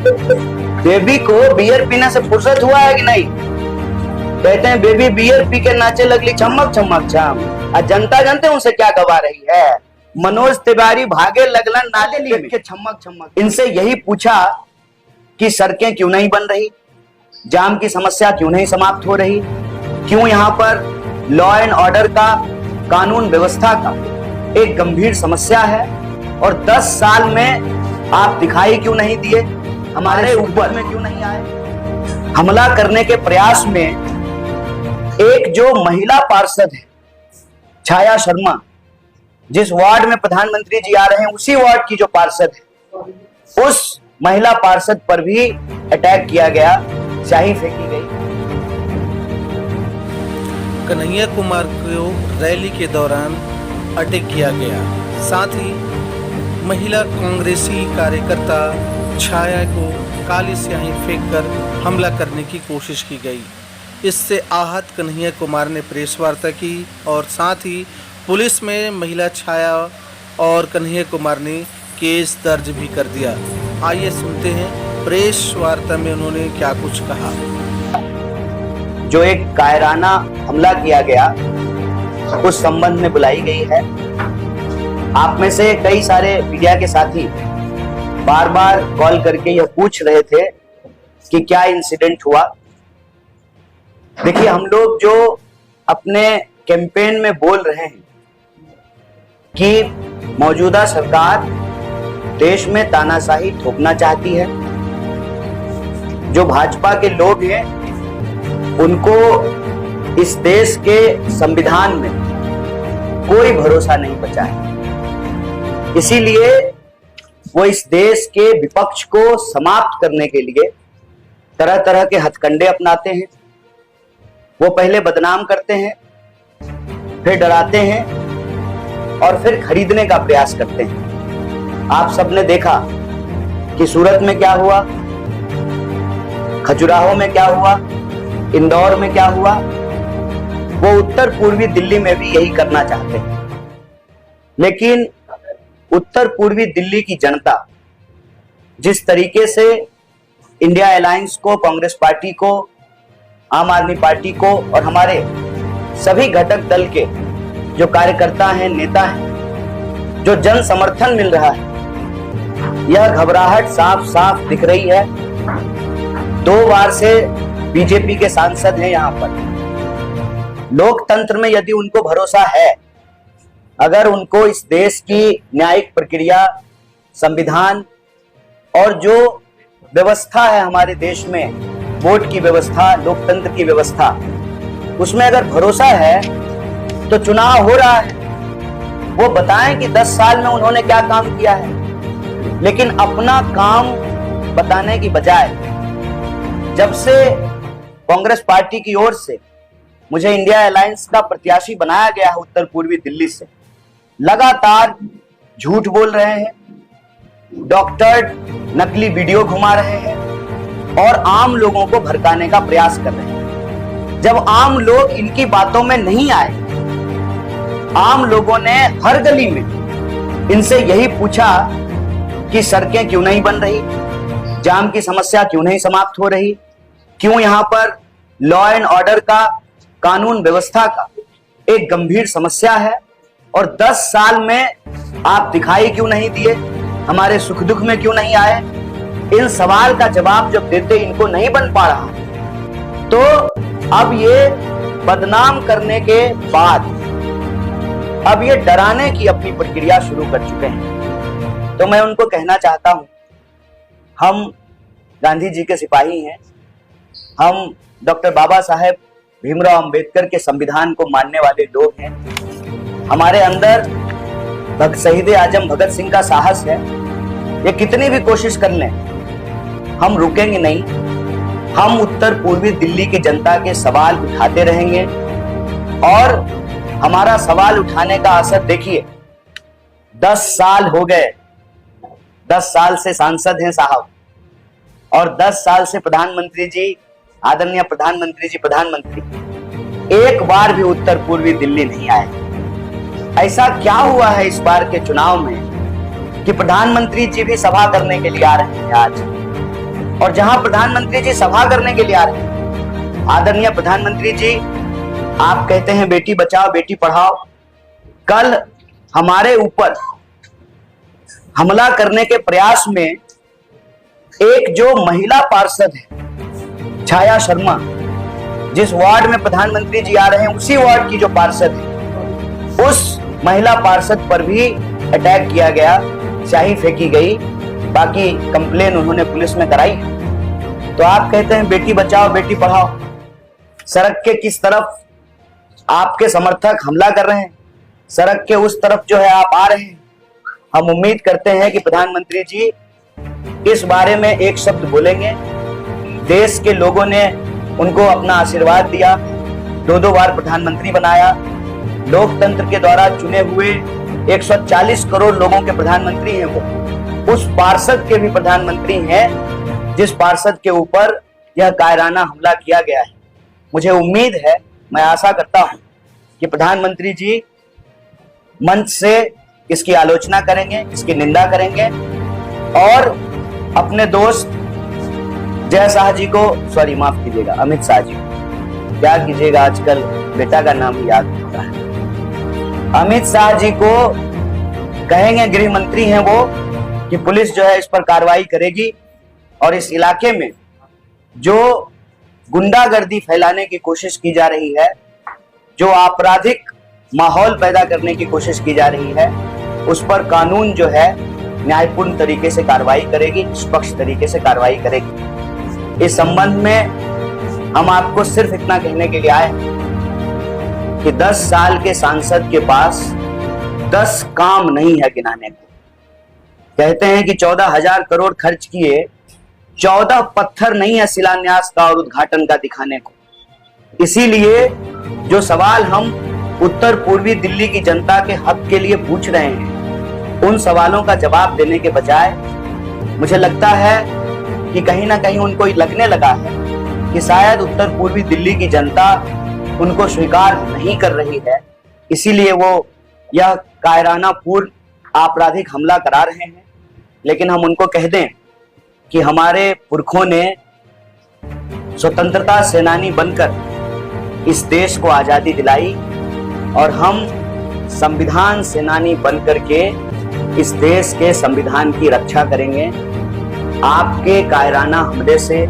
Baby को beer पीने से फुर्सत हुआ है कि नहीं? कहते हैं बेबी बियर पी के नाचे लगली छमक छमक छम। और जनता जानते हैं उनसे क्या गवा रही है? मनोज तिवारी भागे लगला नाले के छमक छमक। इनसे यही पूछा कि सड़कें क्यों नहीं बन रही, जाम की समस्या क्यों नहीं समाप्त हो रही, क्यों यहाँ पर लॉ एंड ऑर्डर का, कानून व्यवस्था का एक गंभीर समस्या है, और 10 साल में आप दिखाई क्यों नहीं दिए, हमारे ऊपर में क्यों नहीं आए। हमला करने के प्रयास में एक जो महिला पार्षद है छाया शर्मा, जिस वार्ड में प्रधानमंत्री जी आ रहे हैं उसी वार्ड की जो पार्षद है, उस महिला पार्षद पर भी अटैक किया गया, स्याही फेंकी गई। कन्हैया कुमार को रैली के दौरान अटैक किया गया, साथ ही महिला कांग्रेसी कार्यकर्ता छाया को काली स्याही फेंककर हमला करने की कोशिश की गई। इससे आहत कन्हैया कुमार ने प्रेस वार्ता की और साथ ही पुलिस में महिला छाया और कन्हैया कुमार ने केस दर्ज भी कर दिया। आइए सुनते हैं प्रेस वार्ता में उन्होंने क्या कुछ कहा। जो एक कायराना हमला किया गया उस संबंध में बुलाई गई है। आप में से कई सारे मीडिया के साथी बार बार कॉल करके यह पूछ रहे थे कि क्या इंसिडेंट हुआ। देखिए, हम लोग जो अपने कैंपेन में बोल रहे हैं कि मौजूदा सरकार देश में तानाशाही थोपना चाहती है, जो भाजपा के लोग हैं उनको इस देश के संविधान में कोई भरोसा नहीं बचा है, इसीलिए वो इस देश के विपक्ष को समाप्त करने के लिए तरह तरह के हथकंडे अपनाते हैं। वो पहले बदनाम करते हैं, फिर डराते हैं और फिर खरीदने का प्रयास करते हैं। आप सबने देखा कि सूरत में क्या हुआ, खजुराहो में क्या हुआ, इंदौर में क्या हुआ। वो उत्तर पूर्वी दिल्ली में भी यही करना चाहते हैं, लेकिन उत्तर पूर्वी दिल्ली की जनता जिस तरीके से इंडिया अलायंस को, कांग्रेस पार्टी को, आम आदमी पार्टी को और हमारे सभी घटक दल के जो कार्यकर्ता हैं, नेता हैं, जो जन समर्थन मिल रहा है, यह घबराहट साफ साफ दिख रही है। 2 बार से बीजेपी के सांसद हैं यहाँ पर। लोकतंत्र में यदि उनको भरोसा है, अगर उनको इस देश की न्यायिक प्रक्रिया, संविधान और जो व्यवस्था है हमारे देश में, वोट की व्यवस्था, लोकतंत्र की व्यवस्था, उसमें अगर भरोसा है तो चुनाव हो रहा है, वो बताएं कि 10 साल में उन्होंने क्या काम किया है। लेकिन अपना काम बताने की बजाय, जब से कांग्रेस पार्टी की ओर से मुझे इंडिया अलायंस का प्रत्याशी बनाया गया है उत्तर पूर्वी दिल्ली से, लगातार झूठ बोल रहे हैं, डॉक्टर नकली वीडियो घुमा रहे हैं और आम लोगों को भड़काने का प्रयास कर रहे हैं। जब आम लोग इनकी बातों में नहीं आए, आम लोगों ने हर गली में इनसे यही पूछा कि सड़कें क्यों नहीं बन रही, जाम की समस्या क्यों नहीं समाप्त हो रही, क्यों यहाँ पर लॉ एंड ऑर्डर का, कानून व्यवस्था का एक गंभीर समस्या है, और 10 साल में आप दिखाई क्यों नहीं दिए, हमारे सुख दुख में क्यों नहीं आए। इन सवाल का जवाब जब देते इनको नहीं बन पा रहा, तो अब ये बदनाम करने के बाद अब ये डराने की अपनी प्रक्रिया शुरू कर चुके हैं। तो मैं उनको कहना चाहता हूं, हम गांधी जी के सिपाही हैं, हम डॉक्टर बाबा साहेब भीमराव अंबेडकर के संविधान को मानने वाले लोग हैं। हमारे अंदर शहीद आजम भगत सिंह का साहस है। ये कितनी भी कोशिश कर लें, हम रुकेंगे नहीं। हम उत्तर पूर्वी दिल्ली की जनता के सवाल उठाते रहेंगे, और हमारा सवाल उठाने का असर देखिए, 10 साल हो गए, 10 साल से सांसद हैं साहब, और 10 साल से प्रधानमंत्री जी, आदरणीय प्रधानमंत्री जी प्रधानमंत्री एक बार भी उत्तर पूर्वी दिल्ली नहीं आए। ऐसा क्या हुआ है इस बार के चुनाव में कि प्रधानमंत्री जी भी सभा करने के लिए आ रहे हैं आज। और जहां प्रधानमंत्री जी सभा करने के लिए आ रहे हैं, आदरणीय प्रधानमंत्री जी, आप कहते हैं बेटी बचाओ बेटी पढ़ाओ। कल हमारे ऊपर हमला करने के प्रयास में एक जो महिला पार्षद है छाया शर्मा, जिस वार्ड में प्रधानमंत्री जी आ रहे हैं उसी वार्ड की जो पार्षद है, उस महिला पार्षद पर भी अटैक किया गया, स्याही फेंकी गई। बाकी कंप्लेन उन्होंने पुलिस में कराई। तो आप कहते हैं बेटी बचाओ बेटी पढ़ाओ। सड़क के किस तरफ आपके समर्थक हमला कर रहे हैं, सड़क के उस तरफ जो है आप आ रहे हैं। हम उम्मीद करते हैं कि प्रधानमंत्री जी इस बारे में एक शब्द बोलेंगे। देश के लोगों ने उनको अपना आशीर्वाद दिया, 2 बार प्रधानमंत्री बनाया, लोकतंत्र के द्वारा चुने हुए 140 करोड़ लोगों के प्रधानमंत्री हैं वो, उस पार्षद के भी प्रधानमंत्री हैं जिस पार्षद के ऊपर यह कायराना हमला किया गया है। मुझे उम्मीद है, मैं आशा करता हूं कि प्रधानमंत्री जी मंच से इसकी आलोचना करेंगे, इसकी निंदा करेंगे और अपने दोस्त जय शाह जी को, सॉरी माफ कीजिएगा, अमित शाह जी, क्या कीजिएगा आजकल बेटा का नाम ही याद होता है, अमित शाह जी को कहेंगे, गृह मंत्री हैं वो, कि पुलिस जो है इस पर कार्रवाई करेगी और इस इलाके में जो गुंडागर्दी फैलाने की कोशिश की जा रही है, जो आपराधिक माहौल पैदा करने की कोशिश की जा रही है, उस पर कानून जो है न्यायपूर्ण तरीके से कार्रवाई करेगी, निष्पक्ष तरीके से कार्रवाई करेगी। इस संबंध में हम आपको सिर्फ इतना कहने के लिए आए कि 10 साल के सांसद के पास 10 काम नहीं है गिनाने को। कहते हैं कि 14,000 करोड़ खर्च किए, 14 पत्थर नहीं है शिलान्यास का और उद्घाटन का दिखाने को। इसीलिए जो सवाल हम उत्तर पूर्वी दिल्ली की जनता के हक के लिए पूछ रहे हैं, उन सवालों का जवाब देने के बजाय मुझे लगता है कि कहीं ना कहीं उनको लगने लगा है कि शायद उत्तर पूर्वी दिल्ली की जनता उनको स्वीकार नहीं कर रही है, इसीलिए वो यह कायराना पूर्ण आपराधिक हमला करा रहे हैं। लेकिन हम उनको कह दें कि हमारे पुरखों ने स्वतंत्रता सेनानी बनकर इस देश को आजादी दिलाई और हम संविधान सेनानी बनकर के इस देश के संविधान की रक्षा करेंगे। आपके कायराना हमले से,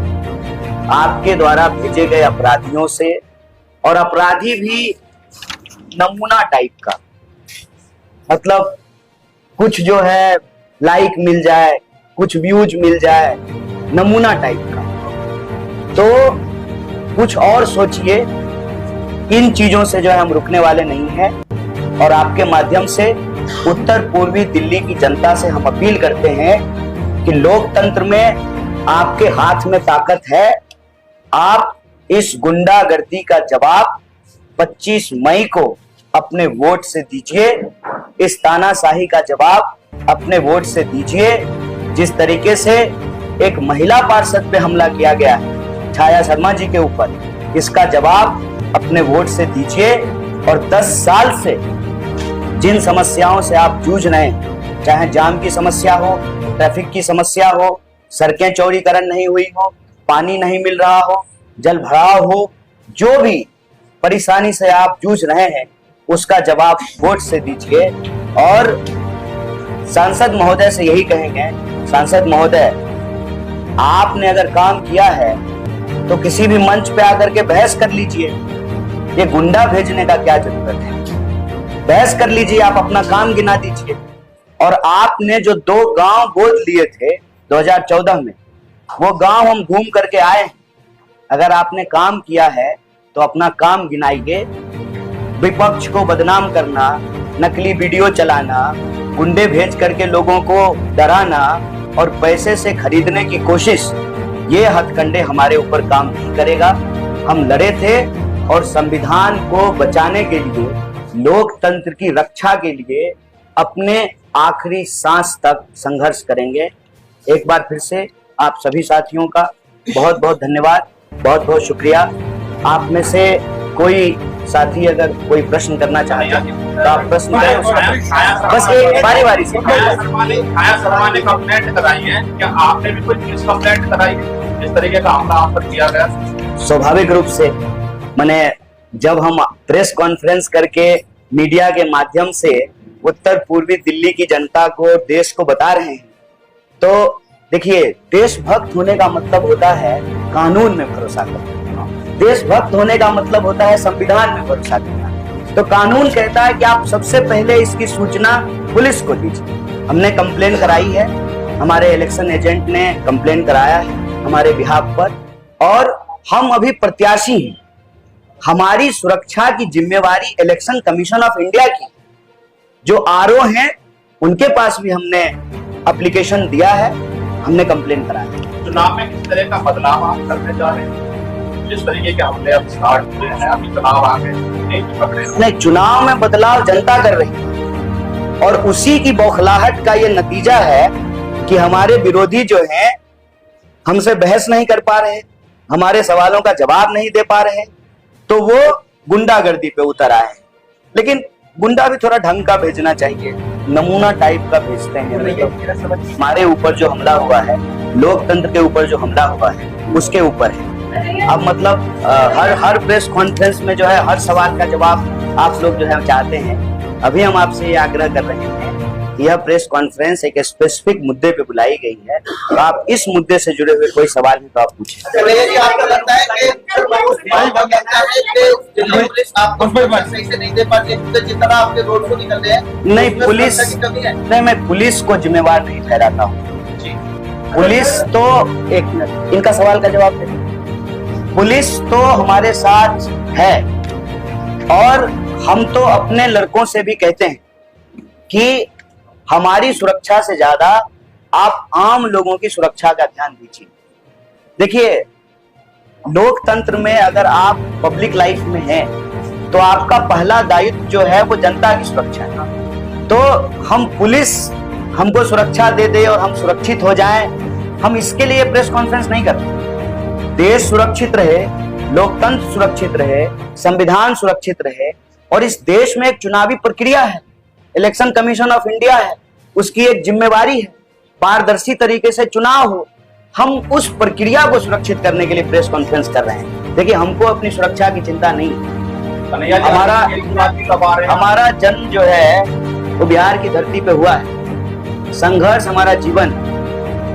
आपके द्वारा भेजे गए अपराधियों से, और अपराधी भी नमूना टाइप का, मतलब कुछ जो है लाइक मिल जाए, कुछ व्यूज मिल जाए, नमूना टाइप का। तो कुछ और सोचिए, इन चीजों से जो है हम रुकने वाले नहीं हैं और आपके माध्यम से उत्तर पूर्वी दिल्ली की जनता से हम अपील करते हैं कि लोकतंत्र में आपके हाथ में ताकत है। आप इस गुंडागर्दी का जवाब 25 मई को अपने वोट से दीजिए, इस तानाशाही का जवाब अपने वोट से दीजिए। जिस तरीके से एक महिला पार्षद पे हमला किया गया है छाया शर्मा जी के ऊपर, इसका जवाब अपने वोट से दीजिए। और 10 साल से जिन समस्याओं से आप जूझ रहे हैं, चाहे जाम की समस्या हो, ट्रैफिक की समस्या हो, सड़कें चौड़ीकरण नहीं हुई हो, पानी नहीं मिल रहा हो, जल भराव हो, जो भी परेशानी से आप जूझ रहे हैं उसका जवाब वोट से दीजिए। और सांसद महोदय से यही कहेंगे, सांसद महोदय, आपने अगर काम किया है तो किसी भी मंच पे आकर के बहस कर लीजिए। ये गुंडा भेजने का क्या जरूरत है? बहस कर लीजिए, आप अपना काम गिना दीजिए। और आपने जो 2 गांव गोद लिए थे 2014 में, वो गांव हम घूम करके आए हैं। अगर आपने काम किया है तो अपना काम गिनाइए। विपक्ष को बदनाम करना, नकली वीडियो चलाना, गुंडे भेज करके लोगों को डराना और पैसे से खरीदने की कोशिश, ये हथकंडे हमारे ऊपर काम नहीं करेगा। हम लड़े थे और संविधान को बचाने के लिए, लोकतंत्र की रक्षा के लिए अपने आखिरी सांस तक संघर्ष करेंगे। एक बार फिर से आप सभी साथियों का बहुत बहुत धन्यवाद, बहुत बहुत शुक्रिया। आप में से कोई साथी अगर कोई प्रश्न करना चाहते हैं तो आप प्रश्न करें, बस एक बारी बारी से। छाया शर्मा ने कंप्लेंट कराई है, क्या आपने भी कोई पुलिस कंप्लेंट कराई है? इस तरीके का हमला आप पर किया गया? स्वाभाविक रूप से मैंने जब हम प्रेस कॉन्फ्रेंस करके मीडिया के माध्यम से उत्तर पूर्वी दिल्ली की जनता को, देश को बता रहे हैं, तो देखिए, देशभक्त होने का मतलब होता है कानून में भरोसा करना। देशभक्त होने का मतलब होता है संविधान में भरोसा करना। तो कानून कहता है कि आप सबसे पहले इसकी सूचना पुलिस को दीजिए। हमने कंप्लेन कराई है, हमारे इलेक्शन एजेंट ने कंप्लेन कराया है हमारे बिहाफ पर, और हम अभी प्रत्याशी हैं। हमारी सुरक्षा की जिम्मेवारी इलेक्शन कमीशन ऑफ इंडिया की, जो आरओ हैं उनके पास भी हमने एप्लीकेशन दिया है, हमने कंप्लेन कराया है। चुनाव में किस तरह का बदलाव आप करने जा रहे हैं? जिस तरीके के हमले अब स्टार्ट हुए हैं, अभी चुनाव आ गए, नहीं, चुनाव में बदलाव जनता कर रही है, और उसी की बौखलाहट का ये नतीजा है कि हमारे विरोधी जो हैं हमसे बहस नहीं कर पा रहे, हमारे सवालों का जवाब नहीं दे पा रहे, तो वो गुंडागर्दी पे उतर आए हैं। लेकिन गुंडा भी थोड़ा ढंग का भेजना चाहिए, नमूना टाइप का भेजते हैं। हमारे ऊपर जो हमला हुआ है, लोकतंत्र के ऊपर जो हमला हुआ है, उसके ऊपर है। अब मतलब हर प्रेस कॉन्फ्रेंस में जो है हर सवाल का जवाब आप लोग जो है चाहते हैं। अभी हम आपसे ये आग्रह कर रहे हैं कि यह प्रेस कॉन्फ्रेंस एक स्पेसिफिक मुद्दे पे बुलाई गई है, तो आप इस मुद्दे से जुड़े हुए कोई सवाल है तो आप पूछें। आपको लगता है कि पुलिस आपको सही से नहीं दे पाती, जिस तरह आपके रोड को निकल रहे हैं? नहीं, पुलिस नहीं, मैं पुलिस को जिम्मेवार नहीं ठहराता हूँ। पुलिस तो, एक मिनट, इनका सवाल का जवाब दे। पुलिस तो हमारे साथ है, और हम तो अपने लड़कों से भी कहते हैं कि हमारी सुरक्षा से ज्यादा आप आम लोगों की सुरक्षा का ध्यान दीजिए। देखिए, लोकतंत्र में अगर आप पब्लिक लाइफ में हैं, तो आपका पहला दायित्व जो है वो जनता की सुरक्षा है। तो हम पुलिस हमको सुरक्षा दे दे और हम सुरक्षित हो जाएं, हम इसके लिए प्रेस कॉन्फ्रेंस नहीं करते। देश सुरक्षित रहे, लोकतंत्र सुरक्षित रहे, संविधान सुरक्षित रहे, और इस देश में एक चुनावी प्रक्रिया है, इलेक्शन कमीशन ऑफ इंडिया है, उसकी एक जिम्मेवारी है, पारदर्शी तरीके से चुनाव हो। हम उस प्रक्रिया को सुरक्षित करने के लिए प्रेस कॉन्फ्रेंस कर रहे हैं। देखिए, हमको अपनी सुरक्षा की चिंता नहीं है। हमारा जन्म जो है वो बिहार की धरती पे हुआ है। संघर्ष हमारा जीवन,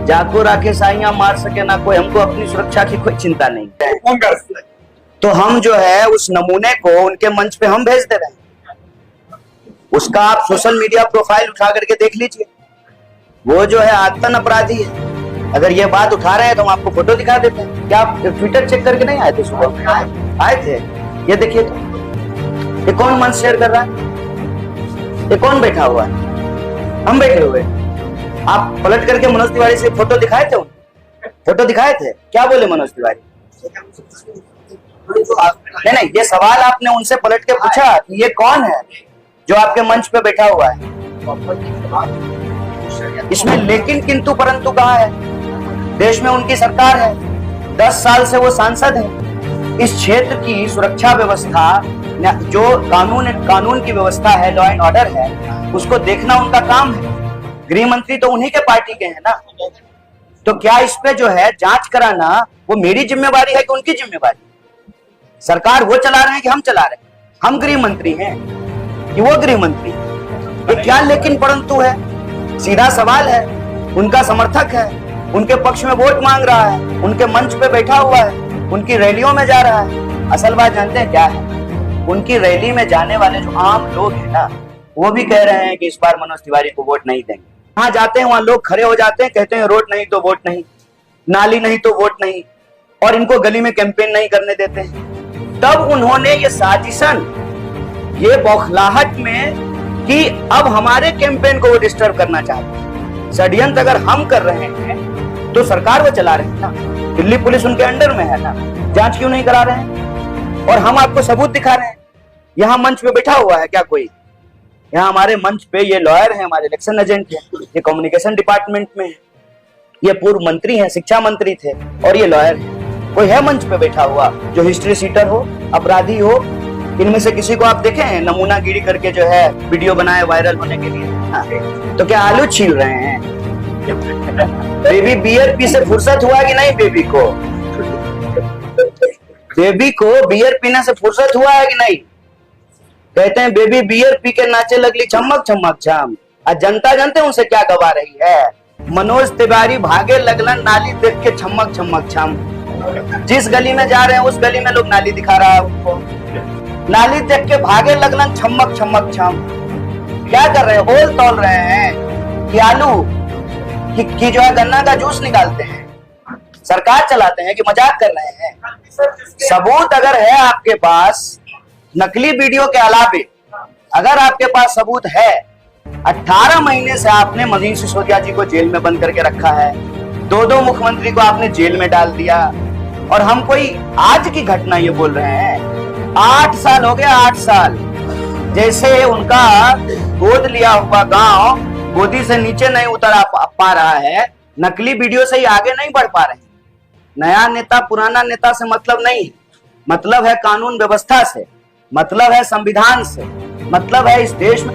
जाको राखे साइयां मार सके ना कोई, हमको अपनी सुरक्षा की कोई चिंता नहीं है। तो हम जो है उस नमूने को उनके मंच पे हम भेज दे रहे हैं। उसका आप सोशल मीडिया प्रोफाइल उठा करके देख लीजिए, वो जो है आतन अपराधी है। अगर ये बात उठा रहे हैं तो हम आपको फोटो दिखा देते हैं। क्या आप ट्विटर चेक करके नहीं आए थे? सुबह आए थे। ये देखिए, तो ये कौन मंच शेयर कर रहा है? ये कौन बैठा हुआ है? हम बैठे हुए। आप पलट करके मनोज तिवारी से फोटो दिखाए थे? फोटो दिखाए थे? क्या बोले मनोज तिवारी? नहीं, ये सवाल आपने उनसे पलट के पूछा कि ये कौन है जो आपके मंच पे बैठा हुआ है? इसमें लेकिन किंतु परंतु कहाँ है? देश में उनकी सरकार है, 10 साल से वो सांसद है। इस क्षेत्र की सुरक्षा व्यवस्था, जो कानून की व्यवस्था है, लॉ एंड ऑर्डर है, उसको देखना उनका काम है। गृह मंत्री तो उन्हीं के पार्टी के हैं ना। तो क्या इस पे जो है जांच कराना वो मेरी जिम्मेवारी है कि उनकी जिम्मेवारी? सरकार वो चला रहे हैं कि हम चला रहे हैं? हम गृह मंत्री हैं कि वो गृह मंत्री? ये क्या लेकिन परंतु है? सीधा सवाल है। उनका समर्थक है, उनके पक्ष में वोट मांग रहा है, उनके मंच पे बैठा हुआ है, उनकी रैलियों में जा रहा है। असल बात जानते हैं क्या है? उनकी रैली में जाने वाले जो आम लोग हैं ना, वो भी कह रहे हैं कि इस बार मनोज तिवारी को वोट नहीं देंगे। वहां जाते हैं, वहां लोग खड़े हो जाते हैं, कहते हैं रोड नहीं तो वोट नहीं, नाली नहीं तो वोट नहीं, और इनको गली में कैंपेन नहीं करने देते हैं। तब उन्होंने ये साजिशन, ये बौखलाहट में कि अब हमारे कैंपेन को वो डिस्टर्ब करना चाहते हैं। षड्यंत्र अगर हम कर रहे हैं तो सरकार वो चला रहे हैं ना, दिल्ली पुलिस उनके अंडर में है ना, जांच क्यों नहीं करा रहे हैं? और हम आपको सबूत दिखा रहे हैं। यहाँ मंच पे बैठा हुआ है क्या कोई? यहाँ हमारे मंच पे ये लॉयर है, हमारे इलेक्शन एजेंट है, ये कम्युनिकेशन डिपार्टमेंट में है, ये पूर्व मंत्री हैं, शिक्षा मंत्री थे, और ये लॉयर है। कोई है मंच पे बैठा हुआ जो हिस्ट्री सीटर हो, अपराधी हो? इनमें से किसी को आप देखे हैं नमूनागिरी करके जो है वीडियो बनाए वायरल होने के लिए? तो क्या आलू छील रहे हैं? बेबी बीआरपी से फुर्सत हुआ कि नहीं? बेबी को बियर पीने से फुर्सत हुआ है कि नहीं? कहते हैं बेबी बियर पी के नाचे लगली छमक छमक छम। और जनता जानते हैं उनसे क्या गवा रही है? मनोज तिवारी भागे लगलन नाली देख के छमक छमक छम। जिस गली में जा रहे हैं उस गली में लोग नाली दिखा रहा है उनको। नाली देख के भागे लगलन छमक छमक छम। क्या कर रहे हैं? होल तोल रहे हैं कि आलू कि जो है गन्ना का जूस निकालते हैं, सरकार चलाते हैं कि मजाक कर रहे हैं? सबूत अगर है आपके पास, नकली वीडियो के अलावे अगर आपके पास सबूत है, 18 महीने से आपने मनीष सिसोदिया जी को जेल में बंद करके रखा है, दो मुख्यमंत्री को आपने जेल में डाल दिया, और हम कोई आज की घटना ये बोल रहे हैं। 8 साल हो गए, 8 साल। जैसे उनका गोद लिया हुआ गांव गोदी से नीचे नहीं उतर पा रहा है, नकली वीडियो से ही आगे नहीं बढ़ पा रहे। नया नेता पुराना नेता से मतलब नहीं है, मतलब है कानून व्यवस्था से, मतलब है संविधान से, मतलब है इस देश में